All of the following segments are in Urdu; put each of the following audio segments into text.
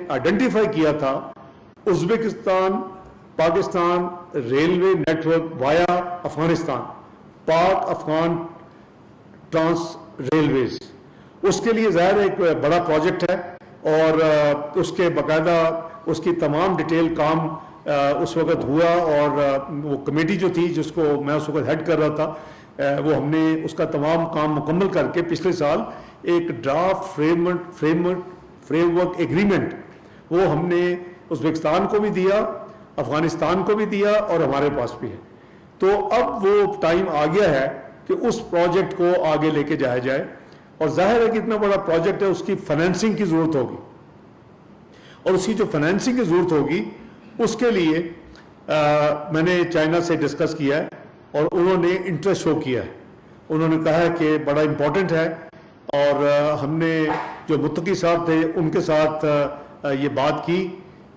آئیڈینٹیفائی کیا تھا Uzbekistan Pakistan railway network via Afghanistan, Pak Afghan trans railways. اس کے لیے ظاہر ایک بڑا پروجیکٹ ہے اور اس کے باقاعدہ اس کی تمام ڈیٹیل کام اس وقت ہوا، اور وہ کمیٹی جو تھی جس کو میں اس وقت ہیڈ کر رہا تھا، وہ ہم نے اس کا تمام کام مکمل کر کے پچھلے سال ایک ڈرافٹ فریم ورک ایگریمنٹ وہ ہم نے ازبکستان کو بھی دیا، افغانستان کو بھی دیا اور ہمارے پاس بھی ہے. تو اب وہ ٹائم آ گیا ہے کہ اس پروجیکٹ کو آگے لے کے جایا جائے، اور ظاہر ہے کہ اتنا بڑا پروجیکٹ ہے، اس کی فائنینسنگ کی ضرورت ہوگی، اور اس کی جو فائنینسنگ کی ضرورت ہوگی اس کے لیے میں نے چائنا سے ڈسکس کیا ہے اور انہوں نے انٹرسٹ شو کیا ہے. انہوں نے کہا ہے کہ بڑا امپورٹنٹ ہے، اور ہم نے جو متقی صاحب تھے ان کے ساتھ یہ بات کی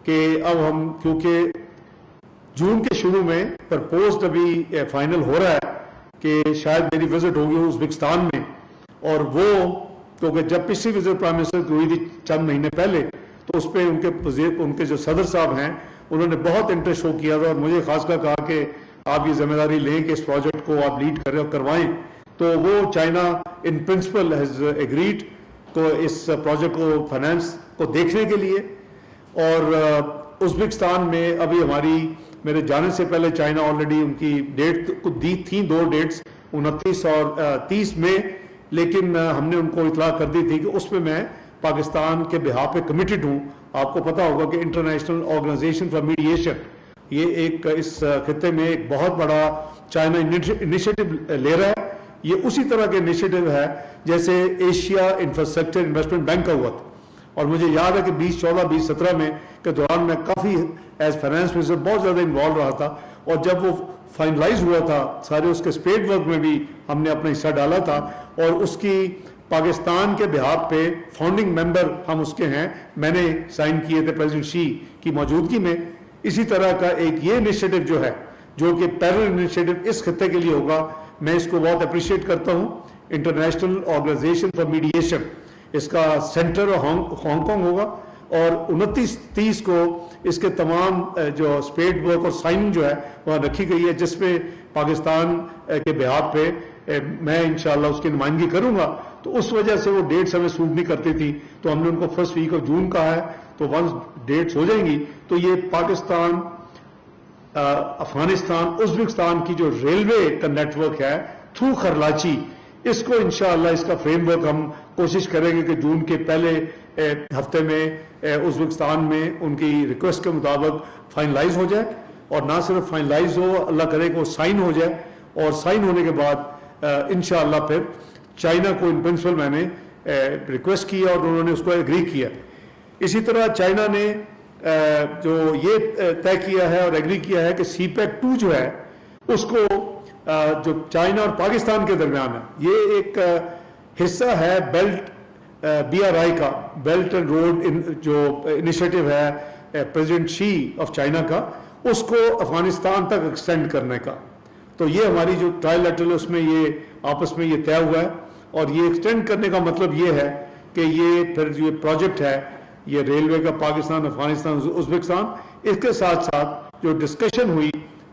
کہ اب ہم کیونکہ جون کے شروع میں پرپوزڈ ابھی فائنل ہو رہا ہے کہ شاید میری وزٹ ہوگی ازبکستان میں، اور وہ کیونکہ جب پچھلی وزٹ پرائم منسٹر کی ہوئی تھی چند مہینے پہلے تو اس پہ ان کے جو صدر صاحب ہیں انہوں نے بہت انٹرسٹ شو کیا تھا، اور مجھے خاص کر کہا کہ آپ یہ ذمہ داری لیں کہ اس پروجیکٹ کو آپ لیڈ کریں اور کروائیں. تو وہ China in principle has agreed تو اس پروجیکٹ کو فائنانس کو دیکھنے کے لیے. اور ازبکستان میں ابھی میرے جانے سے پہلے چائنا آلریڈی ان کی ڈیٹ کو دی تھیں، 2 ڈیٹس 29 اور 30 میں، لیکن ہم نے ان کو اطلاع کر دی تھی کہ اس میں میں پاکستان کے بہاف پہ کمیٹڈ ہوں. آپ کو پتا ہوگا کہ انٹرنیشنل آرگنائزیشن فار میڈیشن یہ ایک اس خطے میں ایک بہت بڑا چائنا انیشیٹو لے رہا ہے. یہ اسی طرح کے انیشیٹو ہے جیسے ایشیا انفراسٹرکچر انویسٹمنٹ بینک کا ہوا تھا، اور مجھے یاد ہے کہ 2014 2017 میں کے دوران میں کافی ایز فائنانس منسٹر بہت زیادہ انوالو رہا تھا، اور جب وہ فائنلائز ہوا تھا سارے اس کے اسپیڈ ورک میں بھی ہم نے اپنا حصہ ڈالا تھا، اور اس کی پاکستان کے بہاف پہ فاؤنڈنگ ممبر ہم اس کے ہیں، میں نے سائن کیے تھے پریزیڈنٹ شی کی موجودگی میں. اسی طرح کا ایک یہ انیشیٹو جو ہے جو کہ پیرل انیشیٹو اس خطے کے لیے ہوگا، میں اس کو بہت اپریشیٹ کرتا ہوں. انٹرنیشنل آرگنائزیشن فار میڈیشن اس کا سینٹر ہانگ کانگ ہوگا، اور 29-30 کو اس کے تمام جو اسپیڈ ورک اور سائن جو ہے وہاں رکھی گئی ہے، جس میں پاکستان کے بہاف پہ میں انشاءاللہ اس کی نمائندگی کروں گا. تو اس وجہ سے وہ ڈیٹس ہمیں سوٹ نہیں کرتی تھی، تو ہم نے ان کو فرسٹ ویک آف جون کہا ہے. تو ونس ڈیٹس ہو جائیں گی تو یہ پاکستان افغانستان ازبکستان کی جو ریلوے کا نیٹ ورک ہے تھرو خرلاچی، اس کو انشاءاللہ اس کا فریم ورک ہم کوشش کریں گے کہ جون کے پہلے ہفتے میں ازبکستان میں ان کی ریکویسٹ کے مطابق فائنلائز ہو جائے. اور نہ صرف فائنلائز ہو، اللہ کرے کہ وہ سائن ہو جائے، اور سائن ہونے کے بعد انشاءاللہ پھر چائنا کو ان پرنسپل میں نے ریکویسٹ کیا اور انہوں نے اس کو ایگری کیا. اسی طرح چائنا نے جو یہ طے کیا ہے اور ایگری کیا ہے کہ سی پیک 2 جو ہے اس کو جو چائنا اور پاکستان کے درمیان ہے، یہ ایک حصہ ہے بیلٹ BRI کا، بیلٹ اینڈ روڈ جو انیشیٹو ہے پریزیڈنٹ شی آف چائنا کا، اس کو افغانستان تک ایکسٹینڈ کرنے کا. تو یہ ہماری جو ٹرائل لیٹرل ہے اس میں یہ آپس میں یہ طے ہوا ہے، اور یہ ایکسٹینڈ کرنے کا مطلب یہ ہے کہ یہ پھر جو پروجیکٹ ہے یہ ریلوے کا پاکستان افغانستان ازبکستان، اس کے ساتھ ساتھ جو ڈسکشن ہوئی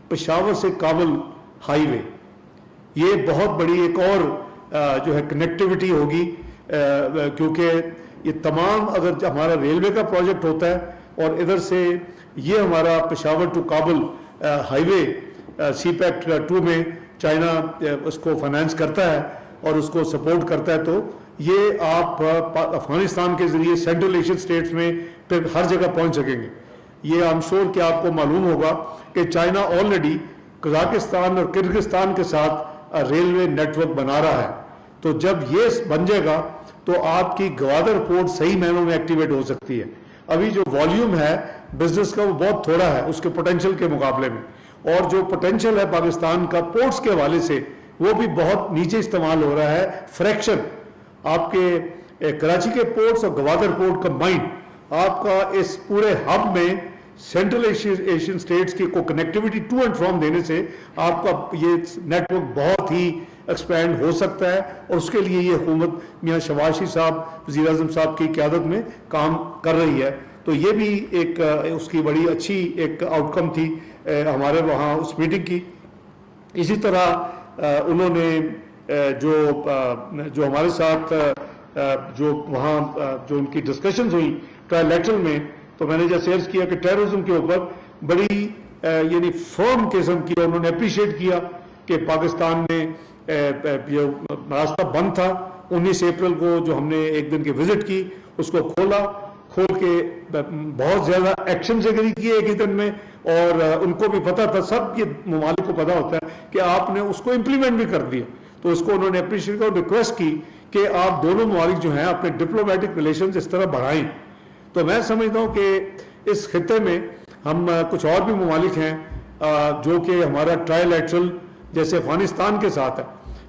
پشاور سے کابل ہائی وے، یہ بہت بڑی ایک اور جو ہے کنیکٹیوٹی ہوگی، کیونکہ یہ تمام اگر ہمارا ریلوے کا پروجیکٹ ہوتا ہے اور ادھر سے یہ ہمارا Peshawar to Kabul highway CPEC 2 میں چائنا اس کو فائنانس کرتا ہے اور اس کو سپورٹ کرتا ہے، تو یہ آپ افغانستان کے ذریعے سینٹرل ایشین سٹیٹس میں پھر ہر جگہ پہنچ سکیں گے. یہ I'm sure کہ آپ کو معلوم ہوگا کہ چائنا آلریڈی قزاقستان اور کرغزستان کے ساتھ ریلوے نیٹ ورک بنا رہا ہے. تو جب یہ بن جائے گا تو آپ کی گوادر پورٹ صحیح معنوں میں ایکٹیویٹ ہو سکتی ہے. ابھی جو والیوم ہے بزنس کا وہ بہت تھوڑا ہے اس کے پوٹینشیل کے مقابلے میں، اور جو پوٹینشیل ہے پاکستان کا پورٹس کے حوالے سے وہ بھی بہت نیچے استعمال ہو رہا ہے. فریکشن آپ کے کراچی کے پورٹس اور گوادر پورٹ کمبائنڈ آپ کا اس پورے ہب میں سینٹرل ایشین سٹیٹس کی کو کنیکٹیوٹی ٹو اینڈ فرام دینے سے آپ کا یہ نیٹ ورک بہت ہی ایکسپینڈ ہو سکتا ہے، اور اس کے لیے یہ حکومت میاں شہباز شریف صاحب وزیر اعظم صاحب کی قیادت میں کام کر رہی ہے. تو یہ بھی ایک اس کی بڑی اچھی ایک آؤٹ کم تھی ہمارے وہاں اس میٹنگ کی. اسی طرح انہوں نے جو ہمارے ساتھ جو وہاں جو ان کی ڈسکشنز ہوئی ٹرائی لیٹرل میں, تو میں نے جیسے عرض کیا کہ ٹیررزم کے اوپر بڑی یعنی فرم قسم کی انہوں نے اپریشیٹ کیا کہ پاکستان نے جو راستہ بند تھا 19 اپریل کو جو ہم نے ایک دن کی وزٹ کی اس کو کھول کے بہت زیادہ ایکشن سے گری کیے ایک ہی دن میں, اور ان کو بھی پتا تھا, سب یہ ممالک کو پتا ہوتا ہے کہ آپ نے اس کو امپلیمنٹ بھی کر دیا. تو اس کو انہوں نے اپریشیٹ کیا اور ریکویسٹ کی کہ آپ دونوں ممالک جو ہیں اپنے ڈپلومیٹک ریلیشنز اس طرح بڑھائیں. تو میں سمجھتا ہوں کہ اس خطے میں ہم کچھ اور بھی ممالک ہیں جو کہ ہمارا ٹرائی لیٹرل جیسے افغانستان کے ساتھ ہے,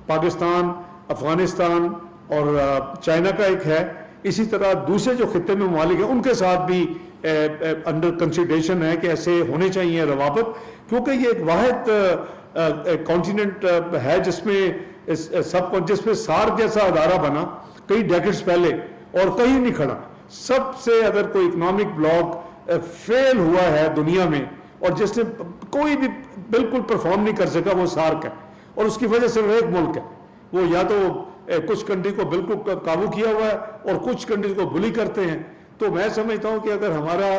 پاکستان, افغانستان اور چائنا کا ایک ہے, اسی طرح دوسرے جو خطے میں ممالک ہیں ان کے ساتھ بھی انڈر کنسیڈریشن ہے کہ ایسے ہونے چاہیے روابط, کیونکہ یہ ایک واحد کانٹیننٹ ہے جس میں سارک جیسا ادارہ بنا کئی ڈیکڈز پہلے اور کہیں نہیں کھڑا. سب سے اگر کوئی اکنامک بلاک فیل ہوا ہے دنیا میں اور جس نے کوئی بھی بالکل پرفارم نہیں کر سکا وہ سارک ہے, اور اس کی وجہ صرف ایک ملک ہے, وہ یا تو کچھ کنٹری کو بالکل قابو کیا ہوا ہے اور کچھ کنٹری کو بلی کرتے ہیں. تو میں سمجھتا ہوں کہ اگر ہمارا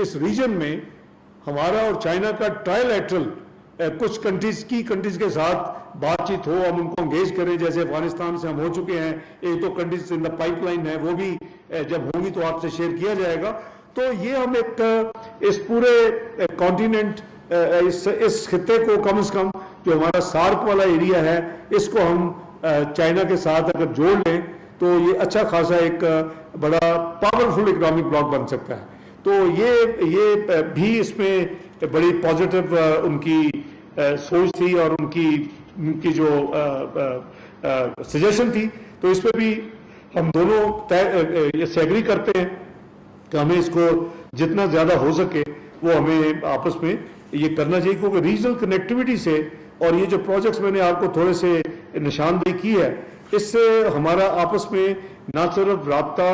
اس ریجن میں ہمارا اور چائنا کا ٹرائی لیٹرل کچھ کنٹریز کے ساتھ بات چیت ہو, ہم ان کو انگیج کریں, جیسے افغانستان سے ہم ہو چکے ہیں, ایک دو countries in the pipeline ہے, وہ بھی جب ہوں گی تو آپ سے شیئر کیا جائے گا. تو یہ ہم ایک اس پورے کانٹیننٹ اس خطے کو کم از کم جو ہمارا سارک والا ایریا ہے اس کو ہم چائنا کے ساتھ اگر جوڑ لیں تو یہ اچھا خاصا ایک بڑا پاورفل اکنامک بلاک بن سکتا ہے. تو یہ بھی اس میں بڑی پازیٹیو ان کی سوچ تھی اور ان کی جو سجیشن تھی. تو اس پہ بھی ہم دونوں یہ ایگری کرتے ہیں کہ ہمیں اس کو جتنا زیادہ ہو سکے وہ ہمیں آپس میں یہ کرنا چاہیے, کیونکہ ریجنل کنیکٹیوٹی سے اور یہ جو پروجیکٹس میں نے آپ کو تھوڑے سے نشاندہی کی ہے اس سے ہمارا آپس میں نہ صرف رابطہ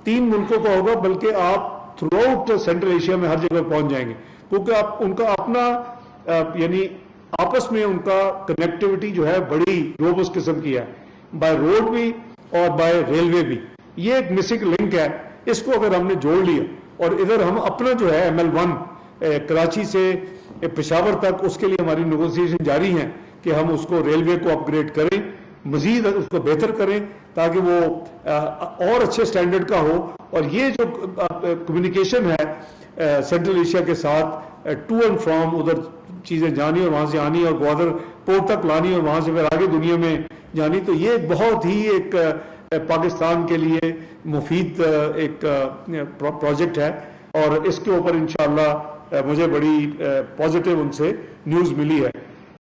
3 ملکوں کا ہوگا بلکہ آپ تھرو آؤٹ سینٹرل ایشیا میں ہر جگہ پہنچ جائیں گے, کیونکہ آپ ان کا اپنا یعنی آپس میں ان کا کنیکٹیوٹی جو ہے بڑی روبس قسم کی ہے, بائی روڈ بھی اور بائی ریلوے بھی. یہ ایک مسنگ لنک ہے, اس کو اگر ہم نے جوڑ لیا اور ادھر ہم اپنا جو ہے ML1 کراچی سے پشاور تک اس کے لیے ہماری نیگوسیشن جاری ہیں کہ ہم اس کو ریلوے کو اپ گریڈ کریں, مزید اس کو بہتر کریں تاکہ وہ اور اچھے سٹینڈرڈ کا ہو. اور یہ جو کمیونیکیشن ہے سینٹرل ایشیا کے ساتھ ٹو اینڈ فرام ادھر چیزیں جانی اور وہاں سے آنی اور گوادر پورٹ تک لانی اور وہاں سے پھر آگے دنیا میں جانی, تو یہ بہت ہی ایک پاکستان کے لیے مفید ایک پروجیکٹ ہے. اور اس کے اوپر انشاءاللہ مجھے بڑی پازیٹیو ان سے نیوز ملی ہے.